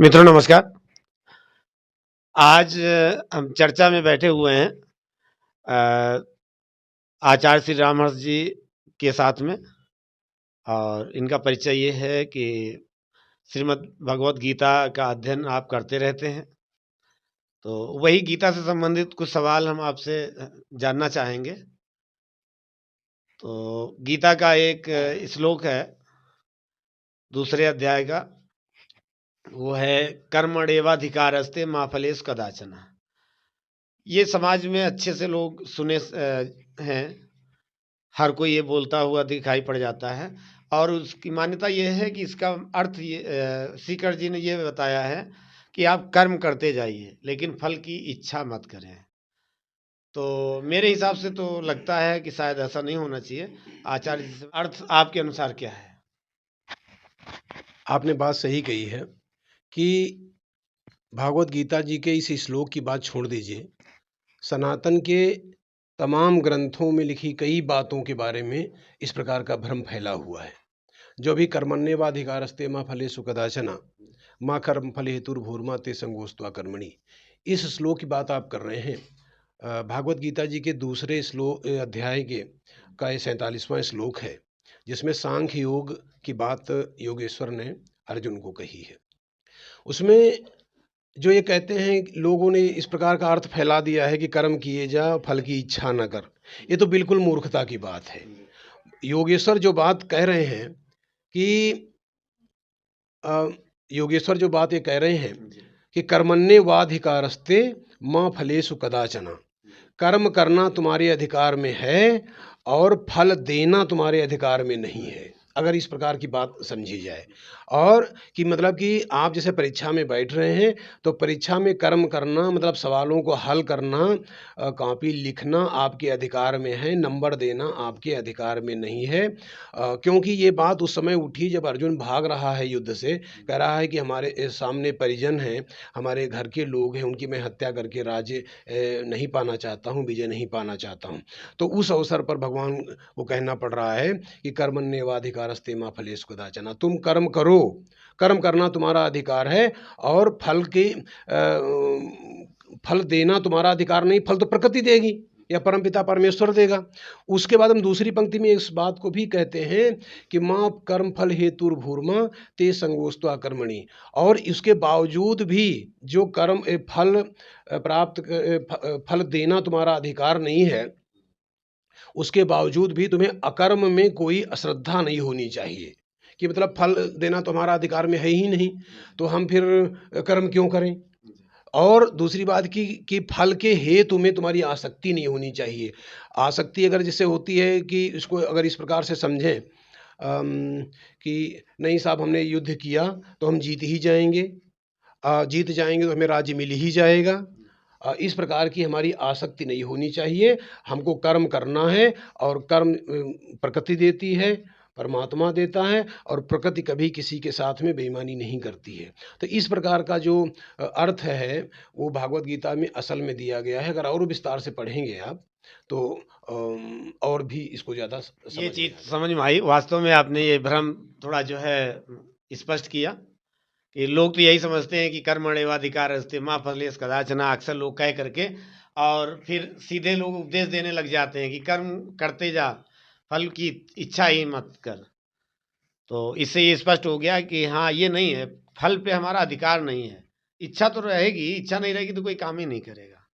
मित्रों नमस्कार। आज हम चर्चा में बैठे हुए हैं अ, आचार्य श्री रामहर्ष जी के साथ में और इनका परिचय ये है कि श्रीमद् भगवत गीता का अध्ययन आप करते रहते हैं। तो वही गीता से संबंधित कुछ सवाल हम आपसे जानना चाहेंगे। तो गीता का एक श्लोक है दूसरे अध्याय का, वो है कर्मण्येवाधिकारस्ते मा फलेषु कदाचन। ये समाज में अच्छे से लोग सुने हैं, हर कोई ये बोलता हुआ दिखाई पड़ जाता है और उसकी मान्यता ये है कि इसका अर्थ ये सीकर जी ने ये बताया है कि आप कर्म करते जाइए लेकिन फल की इच्छा मत करें। तो मेरे हिसाब से तो लगता है कि शायद ऐसा नहीं होना चाहिए। आचार्य जी से अर्थ आपके अनुसार क्या है? आपने बात सही कही है कि भागवत गीता जी के इस श्लोक की बात छोड़ दीजिए। सनातन के तमाम ग्रंथों में लिखी कई बातों के बारे में इस प्रकार का भ्रम फैला हुआ है। जो भी कर्मण्येवाधिकारस्ते मा फलेषु कदाचन मा कर्म फले हेतुर्भूर्मा ते संगोस्त्वा कर्मणि, इस श्लोक की बात आप कर रहे हैं। भागवत गीता जी के दूसरे श्लोक अध्याय के का 47वां श्लोक है, जिसमें सांख्य योग की बात योगेश्वर ने अर्जुन को कही है। उसमें जो ये कहते हैं, लोगों ने इस प्रकार का अर्थ फैला दिया है कि कर्म किए जा, फल की इच्छा न कर। ये तो बिल्कुल मूर्खता की बात है। योगेश्वर जो बात कह रहे हैं कि योगेश्वर जो बात ये कह रहे हैं कि कर्मण्येवाधिकारस्ते माँ फलेषु कदाचन, कर्म करना तुम्हारे अधिकार में है और फल देना तुम्हारे अधिकार में नहीं है। अगर इस प्रकार की बात समझी जाए, और कि मतलब कि आप जैसे परीक्षा में बैठ रहे हैं तो परीक्षा में कर्म करना मतलब सवालों को हल करना, कॉपी लिखना आपके अधिकार में है, नंबर देना आपके अधिकार में नहीं है। क्योंकि ये बात उस समय उठी जब अर्जुन भाग रहा है युद्ध से, कह रहा है कि हमारे सामने परिजन हैं, हमारे घर के लोग हैं, उनकी मैं हत्या करके राज्य नहीं पाना चाहता हूँ, विजय नहीं पाना चाहता हूँ। तो उस अवसर पर भगवान को कहना पड़ रहा है कि कर्मण्येवाधिकारस्ते मा फलेषु कदाचन, तुम कर्म करो, कर्म करना तुम्हारा अधिकार है और फल देना तुम्हारा अधिकार नहीं। फल तो प्रकृति देगी या परमपिता परमेश्वर देगा। उसके बाद हम दूसरी पंक्ति में इस बात को भी कहते हैं कि माँ कर्म फल हेतुर्भूर्मा ते संगोस्त्वा कर्मणि, और इसके बावजूद भी जो कर्म फल प्राप्त फल देना तुम्हारा अधिकार नहीं है, उसके बावजूद भी तुम्हें अकर्म में कोई अश्रद्धा नहीं होनी चाहिए। कि मतलब फल देना तुम्हारा अधिकार में है ही नहीं, तो हम फिर कर्म क्यों करें। और दूसरी बात कि फल के हेतु में तुम्हारी आसक्ति नहीं होनी चाहिए। आसक्ति अगर जिससे होती है कि इसको अगर इस प्रकार से समझें कि नहीं साहब हमने युद्ध किया तो हम जीत ही जाएंगे, जीत जाएंगे तो हमें राज्य मिल ही जाएगा, इस प्रकार की हमारी आसक्ति नहीं होनी चाहिए। हमको कर्म करना है और कर्म प्रकृति देती है, परमात्मा देता है, और प्रकृति कभी किसी के साथ में बेईमानी नहीं करती है। तो इस प्रकार का जो अर्थ है वो भागवत गीता में असल में दिया गया है। अगर और विस्तार से पढ़ेंगे आप तो और भी इसको ज़्यादा ये समझ चीज़ में आएगा। समझ में आई। वास्तव में आपने ये भ्रम थोड़ा जो है स्पष्ट किया कि लोग तो यही समझते हैं कि कर्मण्येवाधिकारस्ते माँ फलेषु कदाचन, अक्सर लोग कह करके और फिर सीधे लोग उपदेश देने लग जाते हैं कि कर्म करते जा, फल की इच्छा ही मत कर। तो इससे ये स्पष्ट हो गया कि हाँ, ये नहीं है, फल पे हमारा अधिकार नहीं है। इच्छा तो रहेगी, इच्छा नहीं रहेगी तो कोई काम ही नहीं करेगा।